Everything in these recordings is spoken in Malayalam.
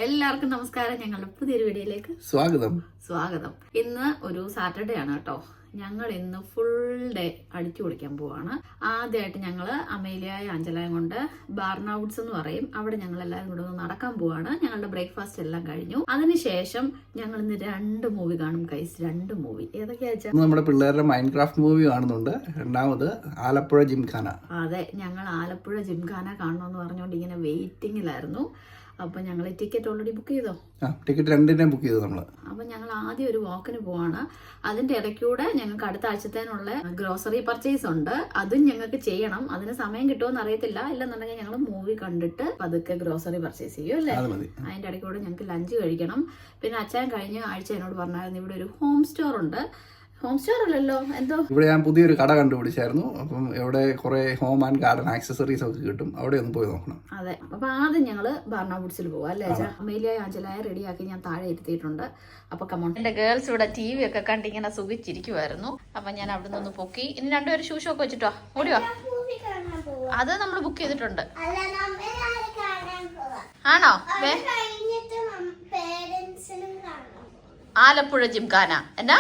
എല്ലാവർക്കും നമസ്കാരം. ഞങ്ങളുടെ പുതിയൊരു വീഡിയോയിലേക്ക് സ്വാഗതം. ഇന്ന് ഒരു സാറ്റർഡേ ആണ് കേട്ടോ. ഞങ്ങൾ ഇന്ന് ഫുൾ ഡേ അടിച്ചു പൊളിക്കാൻ പോവാണ്. ആദ്യമായിട്ട് ഞങ്ങൾ അമേലിയായ ആഞ്ചലായും കൊണ്ട് ബാർണൌട്ട്സ് എന്ന് പറയും, അവിടെ ഞങ്ങൾ എല്ലാവരും കൂടെ ഒന്ന് നടക്കാൻ പോവാണ്. ഞങ്ങളുടെ ബ്രേക്ക്ഫാസ്റ്റ് എല്ലാം കഴിഞ്ഞു. അതിനുശേഷം ഞങ്ങൾ ഇന്ന് 2 മൂവി കാണും കൈസ്. 2 മൂവി ഏതൊക്കെയാ വെച്ചാൽ നമ്മുടെ പിള്ളേരുടെ മൈൻക്രാഫ്റ്റ് മൂവി കാണുന്നുണ്ട്. രണ്ടാമത് ആലപ്പുഴ ജിംഖാന. അതെ, ഞങ്ങൾ ആലപ്പുഴ ജിംഖാന കാണണമെന്ന് പറഞ്ഞുകൊണ്ട് ഇങ്ങനെ വെയിറ്റിംഗിലായിരുന്നു. അപ്പൊ ഞങ്ങൾ ടിക്കറ്റ് ഓൾറെഡി ബുക്ക് ചെയ്തോ? ടിക്കറ്റ് 2 ബുക്ക് ചെയ്തു നമ്മള്. അപ്പൊ ഞങ്ങൾ ആദ്യം ഒരു വാക്കിന് പോവാണ്. അതിന്റെ ഇടയ്ക്കൂടെ ഞങ്ങൾക്ക് അടുത്ത ആഴ്ചത്തേനുള്ള ഗ്രോസറി പർച്ചേസ് ഉണ്ട്, അതും ഞങ്ങൾക്ക് ചെയ്യണം. അതിന് സമയം കിട്ടുമെന്ന് അറിയത്തില്ല. ഇല്ലെന്നുണ്ടെങ്കിൽ ഞങ്ങൾ മൂവി കണ്ടിട്ട് പതുക്കെ ഗ്രോസറി പർച്ചേസ് ചെയ്യും അല്ലേ. അതിന്റെ ഇടയ്ക്കൂടെ ഞങ്ങൾക്ക് ലഞ്ച് കഴിക്കണം. പിന്നെ അച്ഛൻ കഴിഞ്ഞ ആഴ്ച എന്നോട് പറഞ്ഞായിരുന്നു ഇവിടെ ഒരു ഹോം സ്റ്റോർ ഉണ്ട്. ഹോം സ്റ്റോർ അല്ലല്ലോ, എന്തോ ഇവിടെ ഞാൻ പുതിയൊരു കട കണ്ടുപിടിച്ചായിരുന്നു. അപ്പം ഇവിടെ കുറെ ഹോം ആൻഡ് ഗാർഡൻ ആക്സസറീസ് ഒക്കെ കിട്ടും. അവിടെ ഒന്ന് പോയി നോക്കണം. അതെ, അപ്പൊ ആദ്യം ഞങ്ങള് ബാർണൌട്ട്സിൽ പോവാം അല്ലേ. അമേലിയ ആഞ്ചലായ റെഡിയാക്കി ഞാൻ താഴെ ഇരുത്തിയിട്ടുണ്ട്. അപ്പൊ കമോൺ. എന്റെ ഗേൾസ് ഇവിടെ TV ഒക്കെ കണ്ടിങ്ങനെ സുഖിച്ചിരിക്കുവായിരുന്നു. അപ്പൊ ഞാൻ അവിടെ നിന്ന് പൊക്കി. ഇനി 2 പേര് ഷൂ ഷോക്ക് വെച്ചിട്ടോ ഓടിയോ. അത് നമ്മൾ ബുക്ക് ചെയ്തിട്ടുണ്ട്. ആണോ? ആലപ്പുഴ ജിംഖാന എന്നാ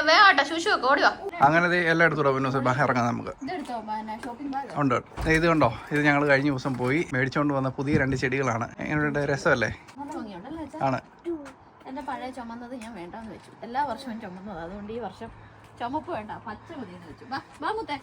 വേട്ടോ ശുശു ഒക്കെ ഓടിയോ. അങ്ങനെ എല്ലായിടത്തൂടെ ഇറങ്ങാം നമുക്ക്. ഉണ്ട്. ഇത് കണ്ടോ, ഇത് ഞങ്ങൾ കഴിഞ്ഞ ദിവസം പോയി മേടിച്ചോണ്ട് വന്ന പുതിയ 2 ചെടികളാണ്. എങ്ങനെയുണ്ട്? രസമല്ലേ? ആണ്. എന്റെ പഴയ ചുമന്നത് ഞാൻ വേണ്ടെന്ന് വെച്ചു. എല്ലാ വർഷവും ചുമന്നത്, അതുകൊണ്ട് ഈ വർഷം ചുമപ്പ് വേണ്ട, പച്ച മതിയെന്ന് വെച്ചു. വാ മുത്തേ,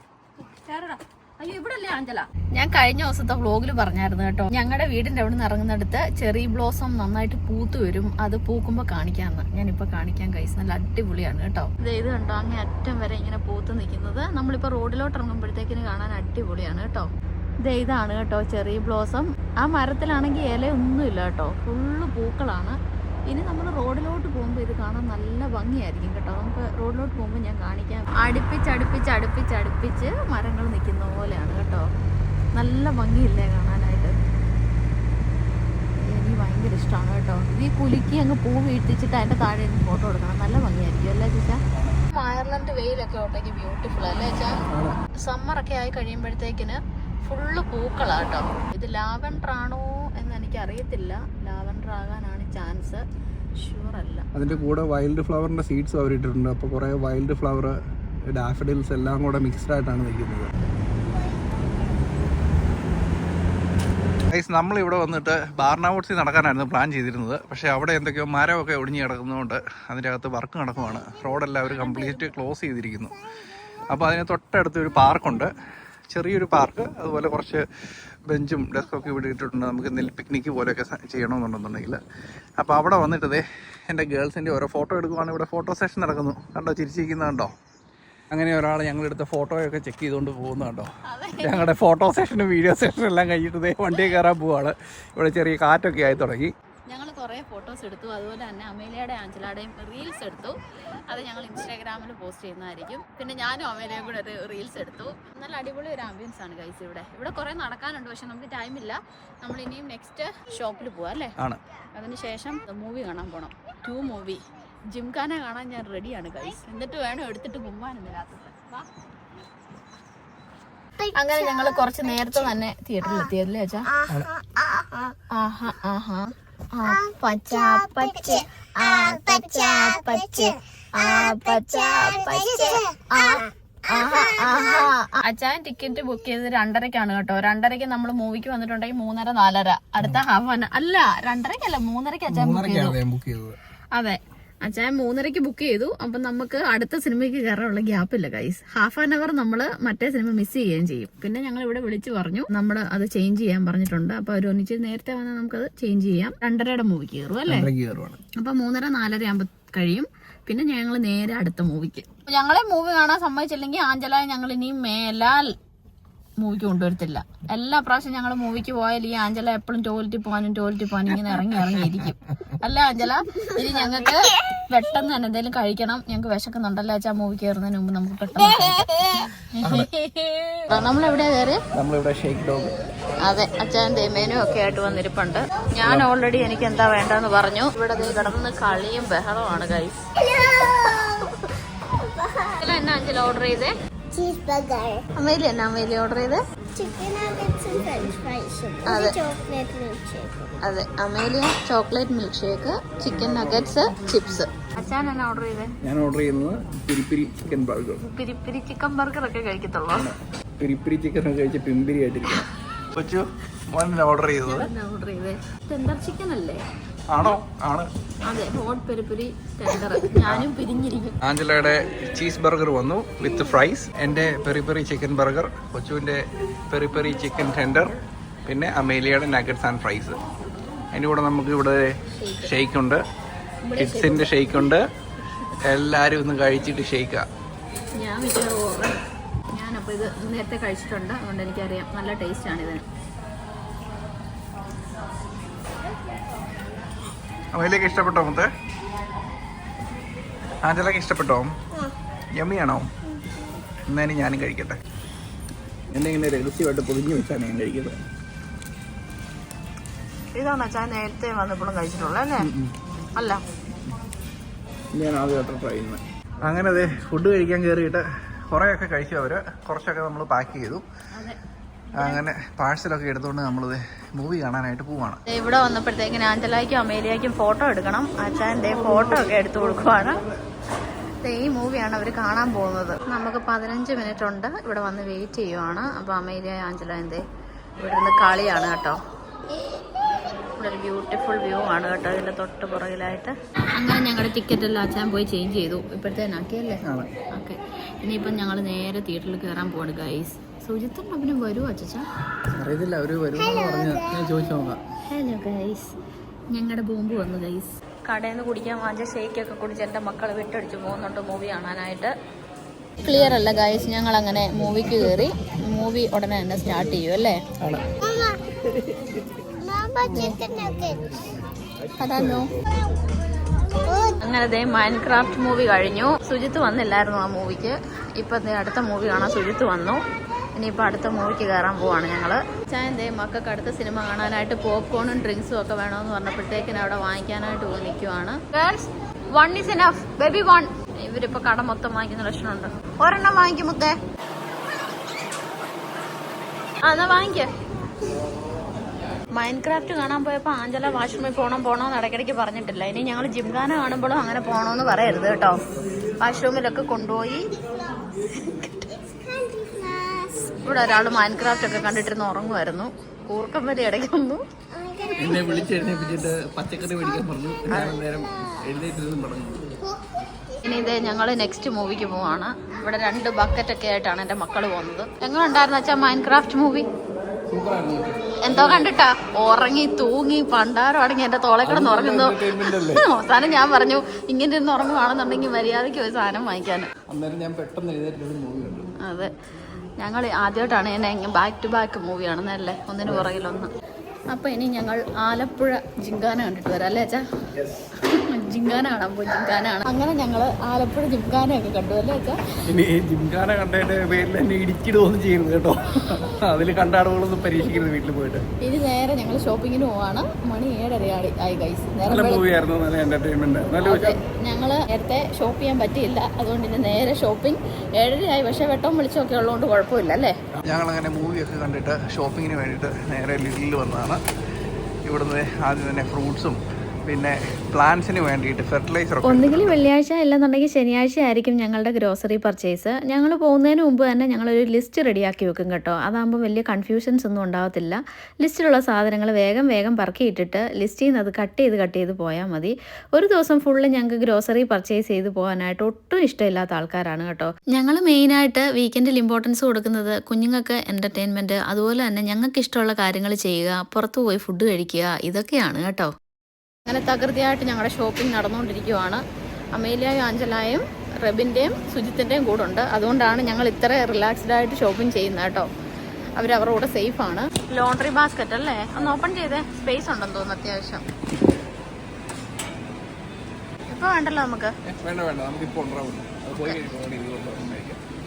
ചേരടാ. അയ്യോ, ഇവിടല്ലേ ആഞ്ചല. ഞാൻ കഴിഞ്ഞ ദിവസത്തെ വ്ലോഗിൽ പറഞ്ഞായിരുന്നു കേട്ടോ, ഞങ്ങളുടെ വീടിന്റെ അവിടെ നിന്ന് ഇറങ്ങുന്നിടത്ത് ചെറി ബ്ലോസം നന്നായിട്ട് പൂത്ത് വരും, അത് പൂക്കുമ്പോ കാണിക്കാന്ന്. ഞാനിപ്പോ കാണിക്കാൻ കഴിച്ചു. നല്ല അടിപൊളിയാണ് കേട്ടോ. ഇത് കണ്ടോ, അങ്ങേ അറ്റം വരെ ഇങ്ങനെ പൂത്ത് നിൽക്കുന്നത്. നമ്മളിപ്പോ റോഡിലോട്ട് ഇറങ്ങുമ്പോഴത്തേക്കിന് കാണാൻ അടിപൊളിയാണ് കേട്ടോ. ഇതാണ് കേട്ടോ ചെറി ബ്ലോസം. ആ മരത്തിലാണെങ്കിൽ ഇലയൊന്നുമില്ല കേട്ടോ, ഫുള്ള് പൂക്കളാണ്. ഇനി നമ്മൾ റോഡിലോട്ട് പോകുമ്പോൾ ഇത് കാണാൻ നല്ല ഭംഗിയായിരിക്കും കേട്ടോ. നമുക്ക് റോഡിലോട്ട് പോകുമ്പോൾ ഞാൻ കാണിക്കാം. അടുപ്പിച്ച് മരങ്ങൾ നിൽക്കുന്ന പോലെയാണ് കേട്ടോ. നല്ല ഭംഗിയില്ലേ കാണാനായിട്ട്. എനിക്ക് ഭയങ്കര ഇഷ്ടമാണ് കേട്ടോ. ഈ കുലുക്കി അങ്ങ് പൂ വീഴ്ത്തിച്ചിട്ട് അതിൻ്റെ താഴെ നിന്ന് ഫോട്ടോ എടുക്കണം. നല്ല ഭംഗിയായിരിക്കും അല്ലേ ചേച്ചാ? അയർലൻഡ് വെയിലൊക്കെ ഉണ്ടെങ്കിൽ ബ്യൂട്ടിഫുൾ അല്ലേ ചേച്ചാ? സമ്മറൊക്കെ ആയി കഴിയുമ്പോഴത്തേക്കിന് ഫുള്ള് പൂക്കളാട്ടോ. ഇത് ലാവൻഡർ ആണോ എന്ന് എനിക്ക് അറിയത്തില്ല. ലാവൻഡർ ആകാനാണ് ചാൻസ്, ഷുവർ അല്ല. അതിന്റെ കൂടെ വൈൽഡ് ഫ്ലവറിന്റെ സീഡ്സ് അവർ ഇട്ടിട്ടുണ്ട്. അപ്പോൾ കുറെ വൈൽഡ് ഫ്ലവർ, ഡാഫഡിൽസ് എല്ലാം കൂടെ മിക്സ്ഡ് ആയിട്ടാണ് നിൽക്കുന്നത്. നമ്മളിവിടെ വന്നിട്ട് ബാർണൌട്ട്സിൽ നടക്കാനായിരുന്നു പ്ലാൻ ചെയ്തിരുന്നത്. പക്ഷേ അവിടെ എന്തൊക്കെയോ മരമൊക്കെ ഒടിഞ്ഞ് കിടക്കുന്നതുകൊണ്ട് അതിൻ്റെ അകത്ത് വർക്ക് നടക്കുവാണ്. റോഡെല്ലാം അവർ കംപ്ലീറ്റ് ക്ലോസ് ചെയ്തിരിക്കുന്നു. അപ്പോൾ അതിന് തൊട്ടടുത്ത് ഒരു പാർക്കുണ്ട്, ചെറിയൊരു പാർക്ക്. അതുപോലെ കുറച്ച് ബെഞ്ചും ഡെസ്കൊക്കെ ഇവിടെ ഇട്ടിട്ടുണ്ട്. നമുക്ക് എന്തെങ്കിലും പിക്നിക്ക് പോലെയൊക്കെ ചെയ്യണമെന്നുണ്ടെന്നുണ്ടെങ്കിൽ. അപ്പോൾ അവിടെ വന്നിട്ടതേ എൻ്റെ ഗേൾസിൻ്റെ ഓരോ ഫോട്ടോ എടുക്കുവാണ്. ഇവിടെ ഫോട്ടോ സെഷൻ നടക്കുന്നു. കണ്ടോ, ചിരിച്ചിരിക്കുന്നത് കണ്ടോ. അങ്ങനെ ഒരാൾ ഞങ്ങളെടുത്ത ഫോട്ടോയൊക്കെ ചെക്ക് ചെയ്തുകൊണ്ട് പോകുന്നുണ്ടോ. ഞങ്ങളുടെ ഫോട്ടോ സെഷനും വീഡിയോ സെഷനും എല്ലാം കഴിഞ്ഞിട്ട് വണ്ടിയിൽ കയറാൻ പോവാണ്. ഇവിടെ ചെറിയ കാറ്റൊക്കെ ആയി തുടങ്ങി. ഞങ്ങൾ കുറേ ഫോട്ടോസ് എടുത്തു. അതുപോലെ തന്നെ അമേലിയയുടെ ആഞ്ചലയുടെയും റീൽസ് എടുത്തു. അത് ഞങ്ങൾ ഇൻസ്റ്റാഗ്രാമിൽ പോസ്റ്റ് ചെയ്യുന്നതായിരിക്കും. പിന്നെ ഞാനും അമേലിയയും കൂടെ ഒരു റീൽസ് എടുത്തു. നല്ല അടിപൊളി ഒരു ആംബിയൻസ് ആണ് ഗൈസ്. ഇവിടെ കുറേ നടക്കാനുണ്ട്, പക്ഷെ നമുക്ക് ടൈമില്ല. നമ്മൾ ഇനിയും നെക്സ്റ്റ് ഷോപ്പിൽ പോവാം അല്ലേ. അതിനുശേഷം മൂവി കാണാൻ പോകണം. 2 മൂവി ജിംഖാന കാണാൻ ഞാൻ റെഡിയാണ് ഗൈസ്. എന്നിട്ട് വേണം എടുത്തിട്ട് പോവാൻ രാത്രി. അങ്ങനെ ഞങ്ങൾ കുറച്ച് നേരത്തെ തന്നെ തിയേറ്ററിൽ എത്തിയല്ലേ അച്ഛാ. അച്ഛൻ ടിക്കറ്റ് ബുക്ക് ചെയ്തത് 2:30-ക്കാണ് കേട്ടോ. 2:30-ക്ക് നമ്മൾ മൂവിക്ക് വന്നിട്ടുണ്ടെങ്കിൽ 3:30, 4:30 അടുത്ത ഹാഫ് അല്ല 2:30-ക്കല്ല 3:30-ക്ക് അച്ഛൻ ബുക്ക് ചെയ്തു. അതെ, അച്ഛൻ 3:30-ക്ക് ബുക്ക് ചെയ്തു. അപ്പം നമുക്ക് അടുത്ത സിനിമയ്ക്ക് കയറാനുള്ള ഗ്യാപ്പില്ല ഗൈസ്. ഹാഫ് ആൻ അവർ നമ്മൾ മറ്റേ സിനിമ മിസ് ചെയ്യുകയും ചെയ്യും. പിന്നെ ഞങ്ങൾ ഇവിടെ വിളിച്ചു പറഞ്ഞു നമ്മൾ അത് ചേഞ്ച് ചെയ്യാൻ പറഞ്ഞിട്ടുണ്ട്. അപ്പൊ ഒരു ഒന്നിച്ച് നേരത്തെ വന്നാൽ നമുക്കത് ചേഞ്ച് ചെയ്യാം. 2:30-യുടെ മൂവിക്ക് കയറും അല്ലേ. അപ്പൊ 3:30, 4:30 ആകുമ്പോൾ കഴിയും. പിന്നെ ഞങ്ങൾ നേരെ അടുത്ത മൂവിക്ക്. ഞങ്ങളെ മൂവി കാണാൻ സമ്മതിച്ചില്ലെങ്കിൽ ആഞ്ചലായ ഞങ്ങൾ ഇനിയും മേലാൽ മൂവിക്ക് കൊണ്ടുവരത്തില്ല. എല്ലാ പ്രാവശ്യം ഞങ്ങൾ മൂവിക്ക് പോയാൽ ഈ ആഞ്ചല എപ്പോഴും ടോയ്ലറ്റിൽ പോകാനും ഇങ്ങനെ ഇറങ്ങിയിരിക്കും അല്ല ആഞ്ചല. ഇനി ഞങ്ങൾക്ക് പെട്ടെന്ന് തന്നെ എന്തെങ്കിലും കഴിക്കണം. ഞങ്ങൾക്ക് വിശക്കുന്നുണ്ടല്ലോ അച്ഛാ. മൂവി കയറുന്നതിന് മുമ്പ് നമുക്ക് പെട്ടെന്ന് നമ്മളെവിടെയാ കയറി? അതെ, അച്ഛൻ മെനു ഒക്കെ ആയിട്ട് വന്നിരിപ്പുണ്ട്. ഞാൻ ഓൾറെഡി എനിക്ക് എന്താ വേണ്ടെന്ന് പറഞ്ഞു. ഇവിടെ കിടന്ന് കളിയും ബഹളമാണ് ഗൈസ്. എന്നാ അഞ്ചല ഓർഡർ ചെയ്തേ? cheeseburger. അമേലി എന്നാ അമേലി ഓർഡർ ചെയ്ത്? Chicken nuggets and french fries. അതെ. Chocolate milkshake. അതെ, Amelia chocolate milk shake, chicken nuggets, chips. അച്ഛൻ എന്നാ ഓർഡർ ചെയ്തേ? ഞാൻ ഓർഡർ ചെയ്യുന്നത് പിരിപ്പിരി ചിക്കൻ ബർഗർ. പിരി ചിക്കൻ ബർഗർ ഒക്കെ കഴിക്കത്തുള്ളൂ. പിരിപ്പിരി ചിക്കൻ ഒക്കെ കഴിച്ച് പിമ്പിരി ആയിട്ടിരിക്കണം. കൊച്ചു മോനെ ഓർഡർ ചെയ്തത് ഓർഡർ ചെയ്തേ ടെൻഡർ ചിക്കൻ അല്ലേ? ആണോ? ആണ്. അതെ, ഹോട്ട് പെരിപ്പെരി ടെൻഡർ. ഞാനും പിരിഞ്ഞിരിക്കും. ആഞ്ചലയുടെ ചീസ് ബർഗർ വന്നു വിത്ത് ഫ്രൈസ്, എൻ്റെ പെരി പെരി ചിക്കൻ ബർഗർ, കൊച്ചുവിൻ്റെ പെരി പെരി ചിക്കൻ ടെൻഡർ, പിന്നെ അമേലിയയുടെ നഗറ്റ്സ് ആൻഡ് ഫ്രൈസ്. അതിൻ്റെ കൂടെ നമുക്ക് ഇവിടെ ഷെയ്ക്ക് ഉണ്ട്, കിഡ്സിൻ്റെ ഷെയ്ക്ക് ഉണ്ട്. എല്ലാവരും ഒന്ന് കഴിച്ചിട്ട് ഷെയ്ക്കാ. ഞാൻ ഞാനപ്പോൾ ഇത് നേരത്തെ കഴിച്ചിട്ടുണ്ട്, അതുകൊണ്ട് എനിക്കറിയാം നല്ല ടേസ്റ്റാണ് ഇതിന്. അമേലിയൊക്കെ ഇഷ്ടപ്പെട്ടോ? മുത്തേ ആഞ്ചലൊക്കെ ഇഷ്ടപ്പെട്ടോ? യമ്മിയാണോ? എന്നാലും ഞാനും കഴിക്കട്ടെ. എന്നെ ഇങ്ങനെ രഹസ്യമായിട്ട് പൊതിഞ്ഞു വെച്ചാണ് ഞാൻ കഴിക്കുന്നത്. ഇതാണ് അച്ഛാ നേരത്തെ വന്നപ്പോഴും കഴിച്ചിട്ടുള്ളത് അല്ലേ? അല്ല, ഞാൻ ആദ്യമായിട്ട് ട്രൈ ചെയ്യുന്നത്. അങ്ങനെ അതെ, ഫുഡ് കഴിക്കാൻ കയറിയിട്ട് കുറേയൊക്കെ കഴിച്ചു. അവർ കുറച്ചൊക്കെ നമ്മൾ പാക്ക് ചെയ്തു. അങ്ങനെ പാഴ്സലൊക്കെ എടുത്തുകൊണ്ട് നമ്മളിത് മൂവി കാണാനായിട്ട് പോവാണ്. ഇവിടെ വന്നപ്പോഴത്തേക്കിന് ആഞ്ചലായിക്കും അമേലിയാക്കും ഫോട്ടോ എടുക്കണം. അച്ഛൻ്റെ ഫോട്ടോ ഒക്കെ എടുത്തു കൊടുക്കുവാണ്. ഈ മൂവിയാണ് അവർ കാണാൻ പോകുന്നത്. നമുക്ക് 15 മിനിറ്റ് ഉണ്ട്. ഇവിടെ വന്ന് വെയിറ്റ് ചെയ്യുവാണ്. അപ്പോൾ അമേലിയ ആഞ്ചലാൻ്റെ ഇവിടെ നിന്ന് കളിയാണ് കേട്ടോ. ഇവിടെ ഒരു ബ്യൂട്ടിഫുൾ വ്യൂ ആണ് കേട്ടോ ഇതിൻ്റെ തൊട്ട് പുറകിലായിട്ട്. അങ്ങനെ ഞങ്ങളുടെ ടിക്കറ്റ് എല്ലാം അച്ഛൻ പോയി ചേഞ്ച് ചെയ്തു. ഇപ്പോഴത്തേനാക്കിയല്ലേ? ഓക്കെ, ഇനിയിപ്പം ഞങ്ങൾ നേരെ തിയേറ്ററിൽ കയറാൻ പോവാണ് ഗൈസ്. സുജിത്തും അഭിനും വരുമോ അച്ഛാ? അറിയത്തില്ല, അവർ വരുമെന്ന് പറഞ്ഞ് ഞാൻ ചോദിച്ചു നോക്കാം. ഹലോ ഗൈസ്, ഞങ്ങളുടെ ബോംബ് വന്നു ഗൈസ്. കടയിൽ നിന്ന് കുടിക്കാൻ വാങ്ങിച്ച ഷേക്കൊക്കെ കുടിച്ച് എൻ്റെ മക്കൾ വിട്ടടിച്ച് പോകുന്നുണ്ട് മൂവി കാണാനായിട്ട്. ക്ലിയർ അല്ല ഗൈസ്, ഞങ്ങൾ അങ്ങനെ മൂവിക്ക് കയറി. മൂവി ഉടനെ തന്നെ സ്റ്റാർട്ട് ചെയ്യും അല്ലേ? Mama, chicken nuggets. അതാണോ? അങ്ങനെ മൈൻക്രാഫ്റ്റ് മൂവി കഴിഞ്ഞു. സുജിത്ത് വന്നില്ലായിരുന്നു ആ മൂവിക്ക്. ഇപ്പം അടുത്ത മൂവി കാണാൻ സുജിത്ത് വന്നു. ഇനിയിപ്പോൾ അടുത്ത മൂവിക്ക് കയറാൻ പോവാണ് ഞങ്ങൾ. ചായന്തേ മക്കൾക്ക് അടുത്ത സിനിമ കാണാനായിട്ട് പോപ്കോണും ഡ്രിങ്ക്സും ഒക്കെ വേണമെന്ന് പറഞ്ഞപ്പോഴത്തേക്കിന് അവിടെ വാങ്ങിക്കാനായിട്ട് പോയി നിൽക്കുവാണ്. Girls, 1 is enough. Baby 1. ഇവരിപ്പോൾ കട മൊത്തം വാങ്ങിക്കുന്ന ലക്ഷണമുണ്ട്. ഒരെണ്ണം വാങ്ങിക്കും മുത്തേ. എന്നാ വാങ്ങിക്കേ. മൈൻക്രാഫ്റ്റ് കാണാൻ പോയപ്പോൾ ആഞ്ചല വാഷ്റൂമിൽ പോകണമെന്ന് ഇടയ്ക്കിടയ്ക്ക് പറഞ്ഞിട്ടില്ല. ഇനി ഞങ്ങൾ ജിംഖാന കാണുമ്പോഴും അങ്ങനെ പോകണമെന്ന് പറയരുത് കേട്ടോ. വാഷ്റൂമിലൊക്കെ കൊണ്ടുപോയി. ഇവിടെ ഒരാൾ മൈൻക്രാഫ്റ്റ് ഒക്കെ കണ്ടിട്ടിരുന്ന് ഉറങ്ങുമായിരുന്നു. കൂർക്കം വരെ ഇടയ്ക്ക് വന്നു. എന്നെ വിളിച്ചെഴുന്നേപ്പിച്ചിട്ട് പച്ചക്കറി മേടിക്കാൻ പറഞ്ഞു. നേരം എഴുന്നേറ്റിരുന്ന് പറഞ്ഞു. ഇനി ഇതേ ഞങ്ങൾ നെക്സ്റ്റ് മൂവിക്ക് പോവാണ്. ഇവിടെ 2 ബക്കറ്റൊക്കെ ആയിട്ടാണ് എൻ്റെ മക്കൾ പോകുന്നത്. എങ്ങനെയുണ്ടായിരുന്നു അച്ഛാ മൈൻക്രാഫ്റ്റ് മൂവി? എന്തോ കണ്ടിട്ടാ ഉറങ്ങി തൂങ്ങി പണ്ടാരം അടങ്ങി എന്റെ തോളെ കിടന്ന് ഉറങ്ങുന്നു. അവസാനം ഞാൻ പറഞ്ഞു ഇങ്ങനെ ഇരുന്ന് ഉറങ്ങുവാണെന്നുണ്ടെങ്കിൽ മര്യാദയ്ക്ക് ഒരു സാധനം വാങ്ങിക്കാൻ. അതെ, ഞങ്ങൾ ആദ്യമായിട്ടാണ് ഞാൻ ബാക്ക് ടു ബാക്ക് മൂവി കാണുന്നതല്ലേ, ഒന്നിന് പുറകിലൊന്ന്. അപ്പൊ ഇനി ഞങ്ങൾ ആലപ്പുഴ ജിംഖാന കണ്ടിട്ട് വരാം അല്ലേ അച്ഛാ? ജിംഖാന കാണാൻ പോയി. ജിംഖാന ആണ്. അങ്ങനെ ഞങ്ങള് ആലപ്പുഴ ജിംഖാനയൊക്കെ കണ്ടു അല്ലേ അച്ഛാ? ഇനി ജിംഖാന കണ്ടതിന്റെ പേരിൽ എന്നെ ഇടിച്ചിടുകയൊന്നും ചെയ്യരുത് കേട്ടോ. അതിൽ കണ്ട ആളുകളൊന്നും പരീക്ഷിക്കരുത് വീട്ടിൽ പോയിട്ട്. ഇനി നേരെ ഞങ്ങൾ ഷോപ്പിങ്ങിന് പോവാണ്. മണി 7:30 ആയി ഗൈസ്. നല്ല മൂവിയായിരുന്നു, നല്ല എന്റർടൈൻമെന്റ്. ഞങ്ങള് നേരത്തെ ഷോപ്പ് ചെയ്യാൻ പറ്റിയില്ല, അതുകൊണ്ട് ഇനി നേരെ ഷോപ്പിംഗ്. 7:30 ആയി, പക്ഷെ വെട്ടവും വെളിച്ചമൊക്കെ ഉള്ളതുകൊണ്ട് കുഴപ്പമില്ല അല്ലേ? ഞങ്ങളങ്ങനെ മൂവിയൊക്കെ കണ്ടിട്ട് ഷോപ്പിങ്ങിന് വേണ്ടിയിട്ട് നേരെ ലിറ്റിൽ വന്നതാണ്. ഇവിടുന്ന് ആദ്യം തന്നെ ഫ്രൂട്ട്സും പിന്നെ പ്ലാന്റ്സിന് വേണ്ടിയിട്ട് ഫെർട്ടിലൈസർ. ഒന്നുകിൽ വെള്ളിയാഴ്ച അല്ലെന്നുണ്ടെങ്കിൽ ശനിയാഴ്ച ആയിരിക്കും ഞങ്ങളുടെ ഗ്രോസറി പർച്ചേസ്. ഞങ്ങൾ പോകുന്നതിന് മുമ്പ് തന്നെ ഞങ്ങളൊരു ലിസ്റ്റ് റെഡിയാക്കി വെക്കും കേട്ടോ. അതാകുമ്പോൾ വലിയ കൺഫ്യൂഷൻസ് ഒന്നും ഉണ്ടാകത്തില്ല. ലിസ്റ്റിലുള്ള സാധനങ്ങൾ വേഗം വേഗം പറക്കിയിട്ടിട്ട് ലിസ്റ്റിൽ നിന്ന് അത് കട്ട് ചെയ്ത് പോയാൽ മതി. ഒരു ദിവസം ഫുള്ള് ഞങ്ങൾക്ക് ഗ്രോസറി പർച്ചേസ് ചെയ്ത് പോകാനായിട്ട് ഒട്ടും ഇഷ്ടമില്ലാത്ത ആൾക്കാരാണ് കേട്ടോ. ഞങ്ങൾ മെയിനായിട്ട് വീക്കെൻഡിൽ ഇമ്പോർട്ടൻസ് കൊടുക്കുന്നത് കുഞ്ഞുങ്ങൾക്ക് എൻ്റർടൈൻമെൻറ്റ്, അതുപോലെ തന്നെ ഞങ്ങൾക്ക് ഇഷ്ടമുള്ള കാര്യങ്ങൾ ചെയ്യുക, പുറത്തു പോയി ഫുഡ് കഴിക്കുക, ഇതൊക്കെയാണ് കേട്ടോ. അങ്ങനെ തകൃതിയായിട്ട് ഞങ്ങളുടെ ഷോപ്പിംഗ് നടന്നുകൊണ്ടിരിക്കുവാണ്. അമേലിയയും ആഞ്ചലായും റെബിൻ്റെയും സുജിത്തിൻ്റെയും കൂടെ ഉണ്ട്. അതുകൊണ്ടാണ് ഞങ്ങൾ ഇത്ര റിലാക്സ്ഡ് ആയിട്ട് ഷോപ്പിംഗ് ചെയ്യുന്നത് കേട്ടോ. അവരവരുടെ കൂടെ സേഫാണ്. ലോണ്ടറി ബാസ്ക്കറ്റ് അല്ലേ, ഒന്ന് ഓപ്പൺ ചെയ്തേ. സ്പേസ് ഉണ്ടെന്ന് തോന്നുന്നു അത്യാവശ്യം. ഇപ്പോൾ വേണ്ടല്ലോ നമുക്ക്.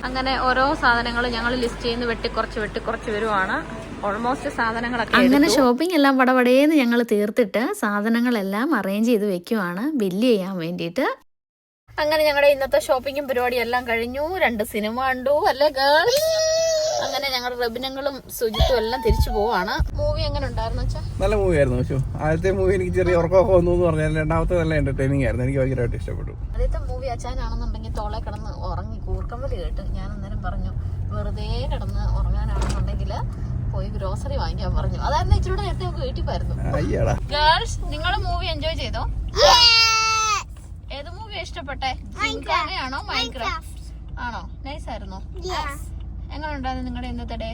അങ്ങനെ ഓരോ സാധനങ്ങൾ ഞങ്ങൾ ലിസ്റ്റ് ചെയ്യുന്ന വെട്ടിക്കുറച്ച് വരുവാണ്. ഓൾമോസ്റ്റ് സാധനങ്ങളൊക്കെ അങ്ങനെ ഷോപ്പിംഗ് എല്ലാം വടവടേന്ന് ഞങ്ങൾ തീർത്തിട്ട് സാധനങ്ങളെല്ലാം അറേഞ്ച് ചെയ്ത് വെക്കുവാണ് ബില്ല് ചെയ്യാൻ വേണ്ടിയിട്ട്. അങ്ങനെ ഞങ്ങളുടെ ഇന്നത്തെ ഷോപ്പിങ്ങും പരിപാടി എല്ലാം കഴിഞ്ഞു. 2 സിനിമ കണ്ടു അല്ലേ ഗേൾസ്? അങ്ങനെ ഞങ്ങളുടെ റബിനങ്ങളും സുജിത്തും എല്ലാം തിരിച്ചു പോവാണ്. മൂവി എങ്ങനെ ഉണ്ടായിരുന്നു വെച്ചാ? നല്ല മൂവി ആയിരുന്നു. പക്ഷേ ആദ്യത്തെ മൂവി എനിക്ക് ചെറിയ ഉറക്കമൊക്കെ വന്നു എന്ന് പറഞ്ഞാൽ രണ്ടാമത്തെ നല്ല എന്റർടൈനിങ് ആയിരുന്നു. എനിക്ക് ഭയങ്കരമായിട്ട് ഇഷ്ടപ്പെട്ടു. ആദ്യത്തെ മൂവി അച്ഛനാണെന്നുണ്ടെങ്കിൽ തോളെ കിടന്ന് ഉറങ്ങി കൂർക്കമ്പലി കേട്ട് ഞാൻ അന്നേരം പറഞ്ഞു വെറുതെ കിടന്ന് ഉറങ്ങാനാണെന്നുണ്ടെങ്കിൽ പോയി ഗ്രോസറി വാങ്ങിക്കാൻ പറഞ്ഞു. അതായിരുന്നു ഇച്ചിരി നേരത്തെ നമുക്ക് വീട്ടിൽ പോയിരുന്നു. ഗേൾസ്, നിങ്ങൾ മൂവി എൻജോയ് ചെയ്തോ? ഏത് മൂവിയാ ഇഷ്ടപ്പെട്ടെ? ജിംഖാനയാണോ മൈൻക്രാഫ്റ്റ് ആണോ? നൈസ് ആയിരുന്നോ? എങ്ങനെ ഉണ്ടായിരുന്നു നിങ്ങളുടെ ഇന്നത്തെ ഡേ?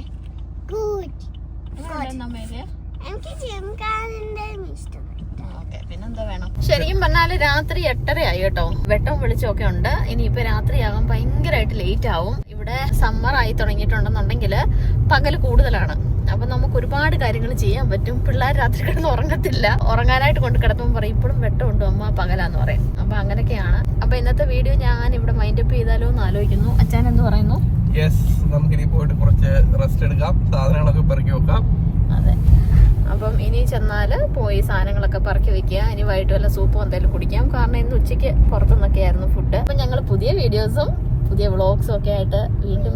എങ്ങനെയുണ്ടായിരുന്നു അമ്മയില്? പിന്നെന്താ വേണം. ശരിക്കും പറഞ്ഞാല് രാത്രി 8:30 ആയി കേട്ടോ. വെട്ടവും വെളിച്ചമൊക്കെ ഉണ്ട്. ഇനിയിപ്പോ രാത്രിയാകാൻ ഭയങ്കരമായിട്ട് ലേറ്റ് ആവും. ഇവിടെ സമ്മർ ആയി തുടങ്ങിയിട്ടുണ്ടെന്നുണ്ടെങ്കിൽ പകല് കൂടുതലാണ്. അപ്പൊ നമുക്ക് ഒരുപാട് കാര്യങ്ങൾ ചെയ്യാൻ പറ്റും. പിള്ളേർ രാത്രി കിടന്ന് ഉറങ്ങത്തില്ല. ഉറങ്ങാനായിട്ട് കൊണ്ട് കിടത്തുമ്പോൾ പറയും ഇപ്പോഴും വെട്ടമുണ്ട് അമ്മ പകലാന്ന് പറയും. അപ്പൊ അങ്ങനെയൊക്കെയാണ്. അപ്പൊ ഇന്നത്തെ വീഡിയോ ഞാൻ ഇവിടെ മൈൻഡപ്പ് ചെയ്താലോ എന്ന് ആലോചിക്കുന്നു. അച്ഛൻ എന്ത് പറയുന്നു? നമുക്കിനി പോയിട്ട് കുറച്ച് റെസ്റ്റ് എടുക്കാം, സാധനങ്ങളൊക്കെ പെറുക്കി വെക്കാം. അതെ, അപ്പം ഇനി ചെന്നാല് പോയി സാധനങ്ങളൊക്കെ പറക്കി വെക്കുക. ഇനി വൈകിട്ട് വല്ല സൂപ്പോ എന്തെങ്കിലും കുടിക്കാം. കാരണം ഇന്ന് ഉച്ചയ്ക്ക് പുറത്തുനിന്നൊക്കെ ആയിരുന്നു ഫുഡ്. അപ്പൊ ഞങ്ങൾ പുതിയ വീഡിയോസും പുതിയ വ്ളോഗ്സും ഒക്കെ ആയിട്ട് വീണ്ടും